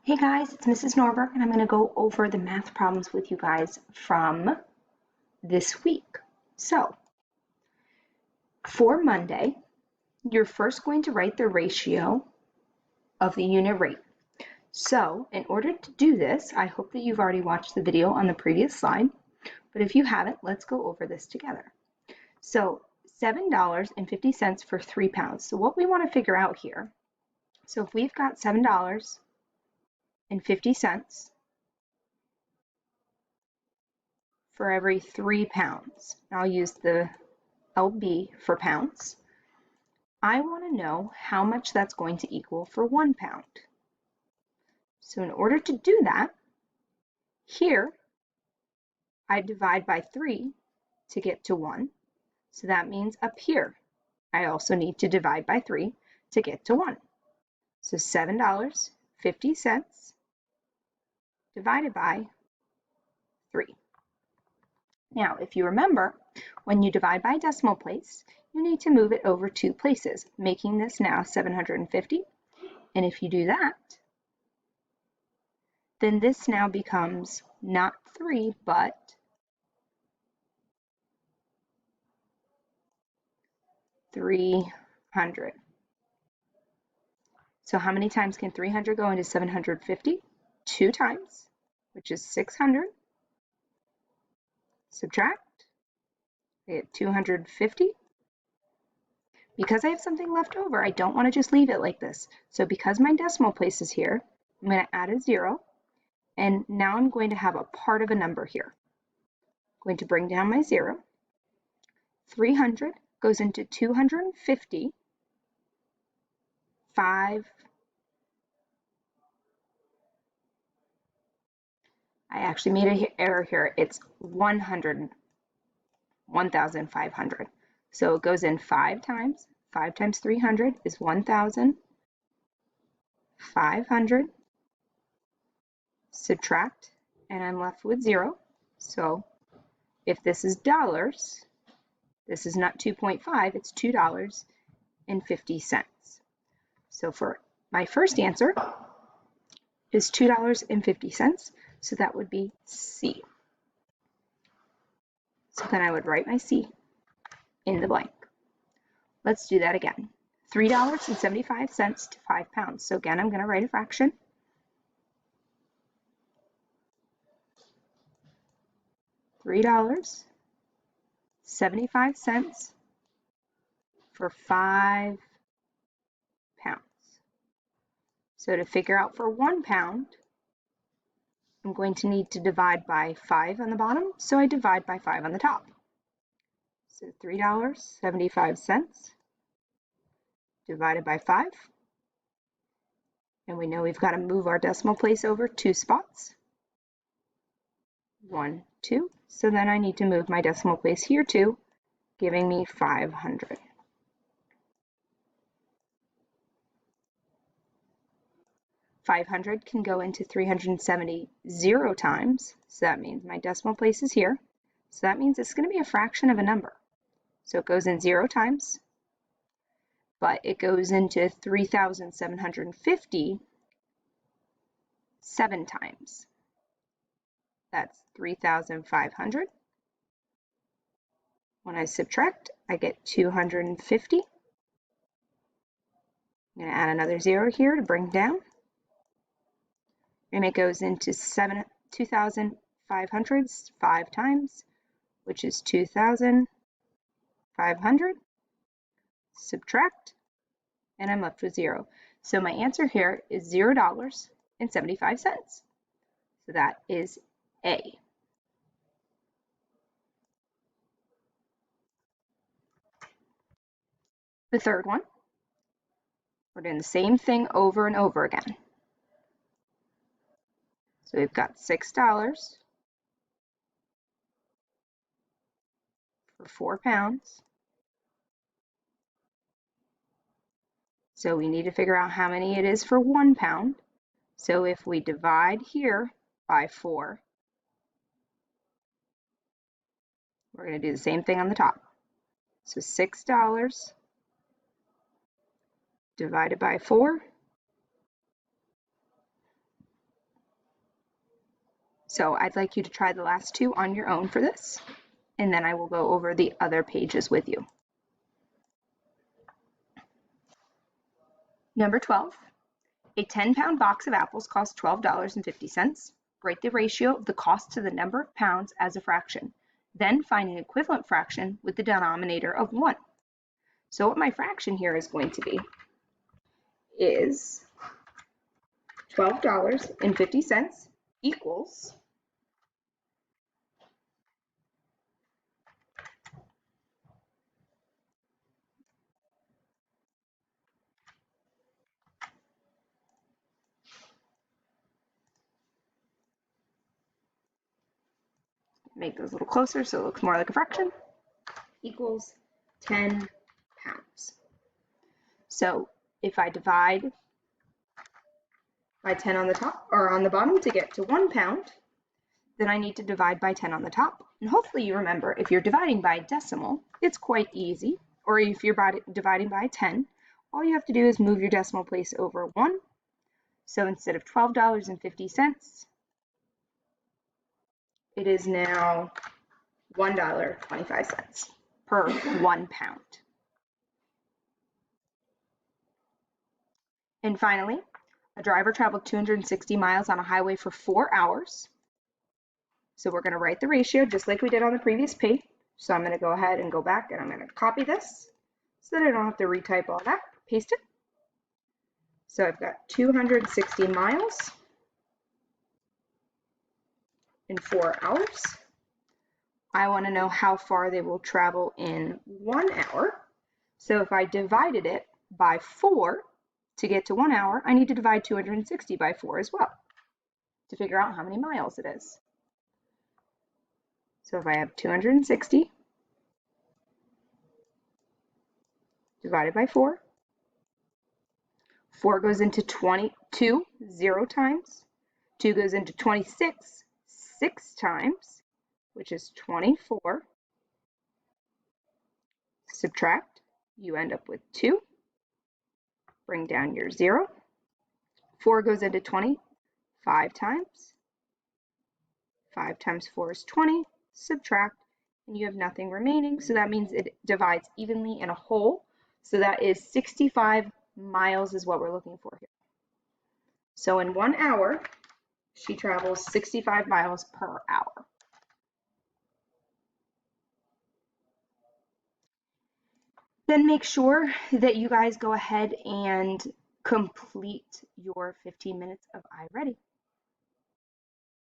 Hey guys, it's Mrs. Norberg, and I'm going to go over the math problems with you guys from this week. So, for Monday, you're first going to write the ratio of the unit rate. So, in order to do this, I hope that you've already watched the video on the previous slide, but if you haven't, let's go over this together. So, $7.50 for 3 pounds. So, what we want to figure out here, so if we've got $7.50 for every 3 pounds. I'll use the LB for pounds. I want to know how much that's going to equal for 1 pound. So in order to do that, here I divide by 3 to get to 1. So that means up here I also need to divide by 3 to get to 1. So $7.50 divided by 3. Now, if you remember, when you divide by a decimal place, you need to move it over 2 places, making this now 750. And if you do that, then this now becomes not 3, but 300. So how many times can 300 go into 750? 2 times, which is 600. Subtract, I get 250. Because I have something left over, I don't want to just leave it like this. So because my decimal place is here, I'm going to add a 0. And now I'm going to have a part of a number here. I'm going to bring down my 0. 300 goes into 250. 5. I actually made an error here. It's 1,500. So it goes in 5 times. 5 times 300 is 1,500. Subtract, and I'm left with 0. So if this is dollars, this is not 2.5, it's $2.50. So for my first answer is $2.50, so that would be C. So then I would write my C in the blank. Let's do that again. $3.75 to 5 pounds. So again, I'm going to write a fraction. $3.75 for 5 pounds. So to figure out for 1 pound, I'm going to need to divide by 5 on the bottom, so I divide by 5 on the top. So $3.75 divided by 5. And we know we've got to move our decimal place over 2 spots. 1, 2. So then I need to move my decimal place here too, giving me 500. $500 can go into 370 0 times, so that means my decimal place is here. So that means it's going to be a fraction of a number. So it goes in 0 times, but it goes into 3,750 7 times. That's 3,500. When I subtract, I get 250. I'm going to add another 0 here to bring down. And it goes into 2,500 5 times, which is 2,500. Subtract, and I'm left with 0. So my answer here is $0.75. So that is A. The third one, we're doing the same thing over and over again. So we've got $6 for 4 pounds. So we need to figure out how many it is for 1 pound. So if we divide here by 4, we're going to do the same thing on the top. So $6 divided by 4 So I'd like you to try the last two on your own for this, and then I will go over the other pages with you. Number 12, a 10-pound box of apples costs $12.50. Write the ratio of the cost to the number of pounds as a fraction. Then find an equivalent fraction with the denominator of 1. So what my fraction here is going to be is $12.50 equals make those a little closer so it looks more like a fraction, equals 10 pounds. So if I divide by 10 on the top or on the bottom to get to 1 pound, then I need to divide by 10 on the top. And hopefully you remember, if you're dividing by decimal, it's quite easy. Or if you're dividing by 10, all you have to do is move your decimal place over 1. So instead of $12.50, it is now $1.25 per 1 pound. And finally, a driver traveled 260 miles on a highway for 4 hours. So we're going to write the ratio just like we did on the previous page. So I'm going to go ahead and go back and I'm going to copy this so that I don't have to retype all that. Paste it. So I've got 260 miles in 4 hours. I want to know how far they will travel in 1 hour. So if I divided it by 4 to get to 1 hour, I need to divide 260 by 4 as well to figure out how many miles it is. So if I have 260 divided by 4, 4 goes into 22 0 times, 2 goes into 26 6 times, which is 24. Subtract, you end up with 2. Bring down your 0. 4 goes into 20 5 times. 5 times 4 is 20. Subtract, and you have nothing remaining. So that means it divides evenly in a whole. So that is 65 miles is what we're looking for here. So in 1 hour, she travels 65 miles per hour. Then make sure that you guys go ahead and complete your 15 minutes of iReady.